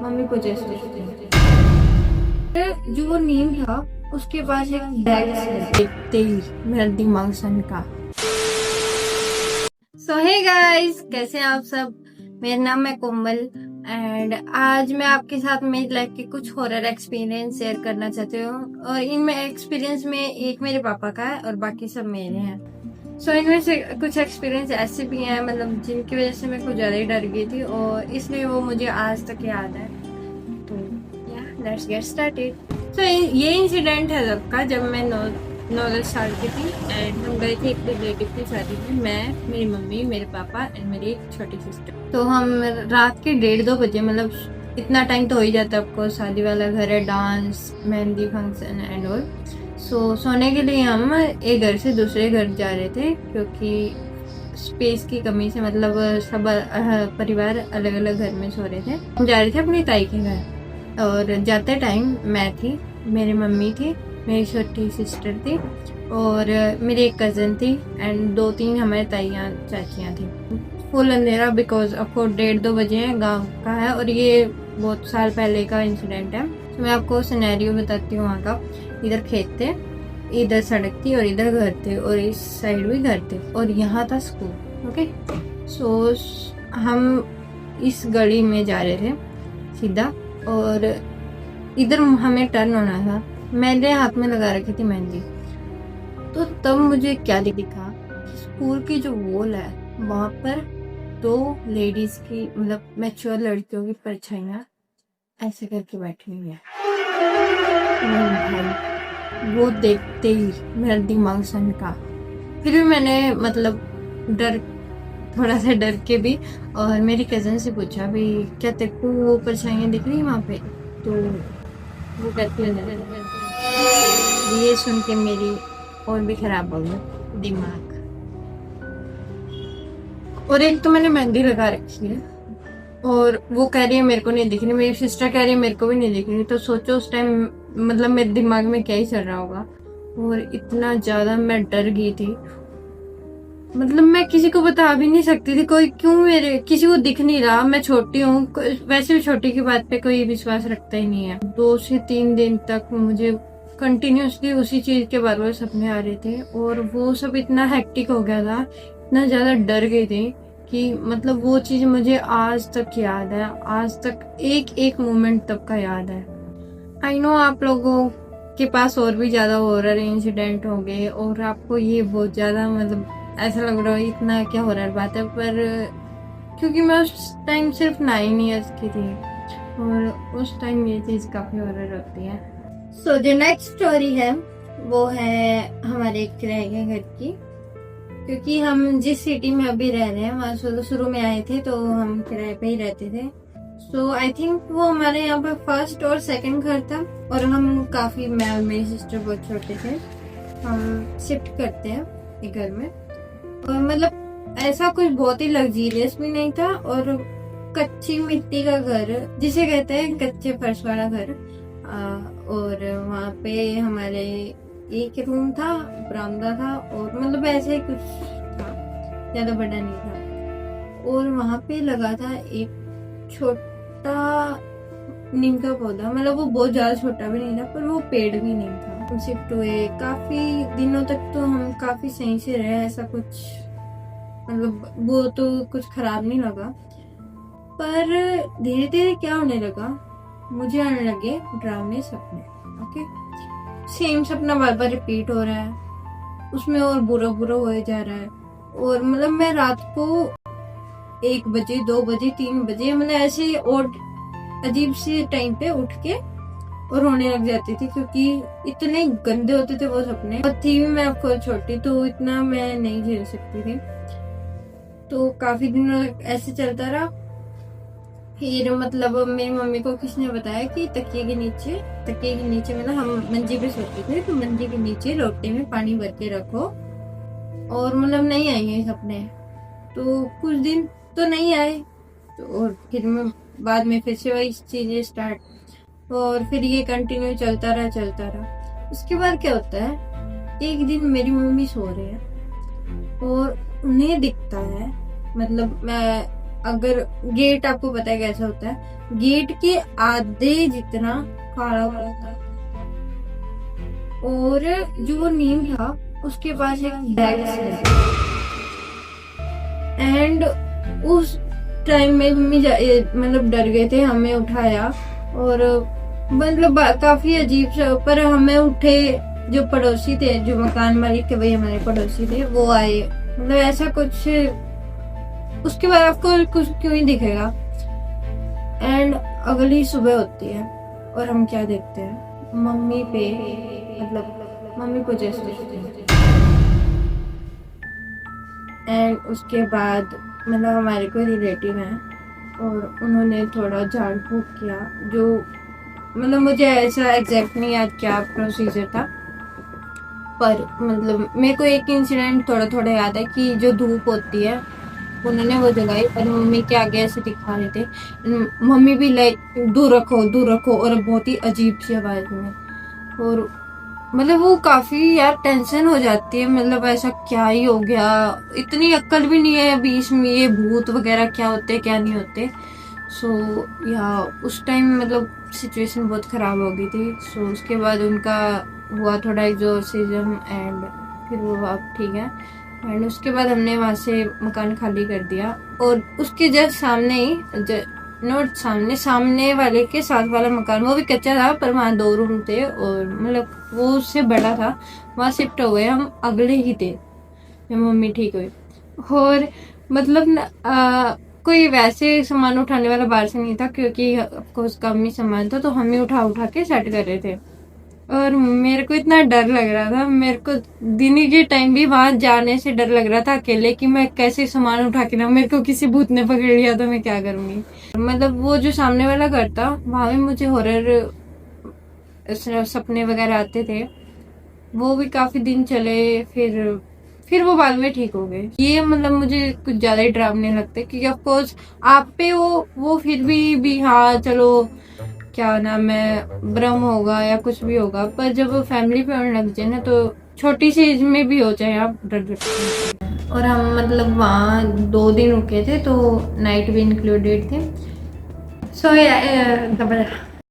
Mummy को जैसे जो वो नीम था उसके पास एक बैग देखते ही मेरा दिमाग सनका। सो हे गाइस, कैसे हैं आप सब। मेरा नाम है कोमल एंड आज मैं आपके साथ मेरी लाइफ के कुछ हॉरर एक्सपीरियंस शेयर करना चाहती हूँ। और इनमें एक्सपीरियंस में एक मेरे पापा का है और बाकी सब मेरे हैं। सो इनमें से कुछ एक्सपीरियंस ऐसे भी हैं मतलब जिनकी वजह से मैं कुछ ज्यादा ही डर गई थी और इसलिए वो मुझे आज तक याद है। तो लेट्स गेट स्टार्टेड। सो ये इंसिडेंट है सबका जब मैं 9 साल की थी एंड हम गए थे एक रिलेटिव की शादी में, मैं, मेरी मम्मी, मेरे पापा एंड मेरी एक छोटी सिस्टर। तो हम रात के 1:30-2 बजे, मतलब इतना टाइम तो हो ही जाता है आपको, शादी वाला घर है, dance, mehndi function and all. So सोने के लिए हम एक घर से दूसरे घर जा रहे थे क्योंकि स्पेस की कमी से, मतलब सब परिवार अलग अलग घर में सो रहे थे। हम जा रहे थे अपनी ताई के घर और जाते टाइम मैं थी, मेरी मम्मी थी, मेरी छोटी सिस्टर थी और मेरी एक कज़न थी एंड 2-3 हमारे ताइयाँ चाचियाँ थी। फुल अंधेरा बिकॉज आपको 1:30-2 बजे गांव का है और ये बहुत साल पहले का इंसिडेंट है। तो मैं आपको सिनेरियो बताती हूँ वहाँ का। इधर खेत थे, इधर सड़क थी और इधर घर थे और इस साइड भी घर थे और यहाँ था स्कूल। ओके, सो हम इस गली में जा रहे थे सीधा और इधर हमें टर्न होना था। मेरे हाथ में लगा रखी थी मेहंदी। तो तब मुझे क्या दिखा, स्कूल की जो वॉल है वहां पर 2 लेडीज की, मतलब मैच्योर लड़कियों की परछाइयां ऐसे करके बैठी हुई है। भाई वो देखते ही मेरा दिमाग सनका। फिर भी मैंने मतलब थोड़ा सा डर के भी और मेरी कजन से पूछा भी क्या तेरे को वो परछाइयां दिख रही वहां पे। तो वो कहती है, ये सुन के मेरी और भी खराब हो गया दिमाग। और एक तो मैंने मेहंदी लगा रखी है और वो कह रही है मेरे को नहीं दिख रही, मेरी सिस्टर कह रही है मेरे को भी नहीं दिख रही। तो सोचो उस टाइम मतलब मेरे दिमाग में क्या ही चल रहा होगा। और इतना ज्यादा मैं डर गई थी, मतलब मैं किसी को बता भी नहीं सकती थी। कोई क्यों, मेरे किसी को दिख नहीं रहा, मैं छोटी हूँ, वैसे भी छोटी की बात पे कोई विश्वास रखता ही नहीं है। 2 से 3 दिन तक मुझे कंटिन्यूसली उसी चीज के बारे में सपने आ रहे थे और वो सब इतना हेक्टिक हो गया था, इतना ज्यादा डर गई थी कि मतलब वो चीज मुझे आज तक याद है। आज तक एक एक मोमेंट तब का याद है। आई नो आप लोगों के पास और भी ज्यादा हॉरर इंसिडेंट होंगे और आपको ये बहुत ज्यादा मतलब ऐसा लग रहा है इतना क्या हॉरर बात है, पर क्योंकि मैं उस टाइम सिर्फ 9 ईयर्स की थी और उस टाइम ये चीज काफी हॉरर होती है। सो जो नेक्स्ट स्टोरी है वो है हमारे किराए के घर की, क्योंकि हम जिस सिटी में अभी रह रहे हैं वहाँ शुरू में आए थे तो हम किराए पे ही रहते थे। सो आई थिंक वो हमारे यहाँ पे फर्स्ट और सेकंड घर था और हम काफी, मैं और मेरी सिस्टर बहुत छोटे थे। हम शिफ्ट करते हैं एक घर में और मतलब ऐसा कुछ बहुत ही लग्जीरियस भी नहीं था और कच्ची मिट्टी का घर जिसे कहते हैं कच्चे फर्श वाला घर। और वहाँ पे हमारे एक रूम था, बरामदा था और मतलब ऐसे ही कुछ था, ज्यादा बड़ा नहीं था। और वहाँ पे लगा था एक छोटा नीम का पौधा, मतलब वो बहुत ज्यादा छोटा भी नहीं था पर वो पेड़ भी नहीं था। हम शिफ्ट हुए, काफी दिनों तक तो हम काफी सही से रहे, ऐसा कुछ मतलब वो तो कुछ खराब नहीं लगा। पर धीरे धीरे क्या होने लगा, मुझे आने लगे डरावने सपने। ओके, सेम सपना बार बार रिपीट हो रहा है, उसमें और बुरा बुरा हो जा रहा है। और मतलब मैं रात को 1 बजे, 2 बजे, 3 बजे, मतलब ऐसे और अजीब सी टाइम पे उठ के और रोने लग जाती थी क्योंकि इतने गंदे होते थे वो सपने। और थी भी मैं आपको छोटी तो इतना मैं नहीं झेल सकती थी। तो काफी दिनों ऐसे चलता रहा। फिर मतलब मेरी मम्मी को किसने बताया कि तकिए के नीचे मतलब हम मंजी पे सोते थे तो मंजी के नीचे लोटे में पानी भर के रखो और मतलब नहीं आएंगे सपने। तो कुछ दिन तो नहीं आए तो और फिर मैं बाद में फिर से वही चीजें स्टार्ट और फिर ये कंटिन्यू चलता रहा। उसके बाद क्या होता है, एक दिन मेरी मम्मी सो रहे हैं और उन्हें दिखता है, मतलब मैं अगर गेट आपको पता है कैसा होता है, गेट के आधे जितना काला काला था, और जो वो नीम था उसके पास एक बैग था। एंड उस टाइम में मम्मी मतलब डर गए थे, हमें उठाया और मतलब काफी अजीब सा, पर हमें उठे जो पड़ोसी थे, जो मकान मालिक के भाई हमारे पड़ोसी थे, वो आए। मतलब ऐसा कुछ, उसके बाद आपको कुछ क्यों ही दिखेगा। एंड अगली सुबह होती है और हम क्या देखते हैं, मम्मी पे, मतलब मम्मी को जैसे, एंड उसके बाद मतलब हमारे कोई रिलेटिव हैं और उन्होंने थोड़ा झाड़ फूक किया, जो मतलब मुझे ऐसा एग्जैक्ट नहीं याद क्या प्रोसीजर था, पर मतलब मेरे को एक इंसिडेंट थोड़ा थोड़ा याद है कि जो धूप होती है उन्होंने वो जगाई और मम्मी के आगे ऐसे दिखा रहे थे। मम्मी भी लाइक दूर रखो और बहुत ही अजीब सी आवाज में। और मतलब वो काफी यार टेंशन हो जाती है, मतलब ऐसा क्या ही हो गया, इतनी अक्ल भी नहीं है बीच में, ये भूत वगैरह क्या होते क्या नहीं होते। सो या उस टाइम मतलब सिचुएशन बहुत खराब हो गई थी। सो उसके बाद उनका हुआ थोड़ा एग्जॉर्सिज्म एंड फिर वो अब ठीक है। एंड उसके बाद हमने वहां से मकान खाली कर दिया और उसके जस्ट सामने ही, नोट सामने वाले के साथ वाला मकान, वो भी कच्चा था पर वहाँ 2 रूम थे और मतलब वो उससे बड़ा था, वहाँ शिफ्ट हो गए हम अगले ही थे जब मम्मी ठीक हुई। और मतलब कोई वैसे सामान उठाने वाला बाहर से नहीं था, क्योंकि ऑफकोर्स कम ही सामान था, तो हम ही उठा के सेट कर रहे थे। और मेरे को इतना डर लग रहा था, मेरे को दिन के टाइम भी वहां जाने से डर लग रहा था अकेले, कि मैं कैसे सामान उठा के ना, मेरे को किसी भूत ने पकड़ लिया तो मैं क्या करूंगी। मतलब वो जो सामने वाला घर था वहां भी मुझे हॉरर सपने वगैरह आते थे, वो भी काफी दिन चले, फिर वो बाद में ठीक हो गए। ये मतलब मुझे कुछ ज्यादा ही डरावने लगते, क्योंकि ऑफ कोर्स आप पे वो फिर भी हाँ चलो क्या नाम है, भ्रम होगा या कुछ भी होगा, पर जब वो फैमिली पे होने लग जाए ना, तो छोटी सी एज में भी हो जाए आप डर लगते। और हम मतलब वहाँ 2 दिन रुके थे, तो नाइट भी इंक्लूडेड थे। सो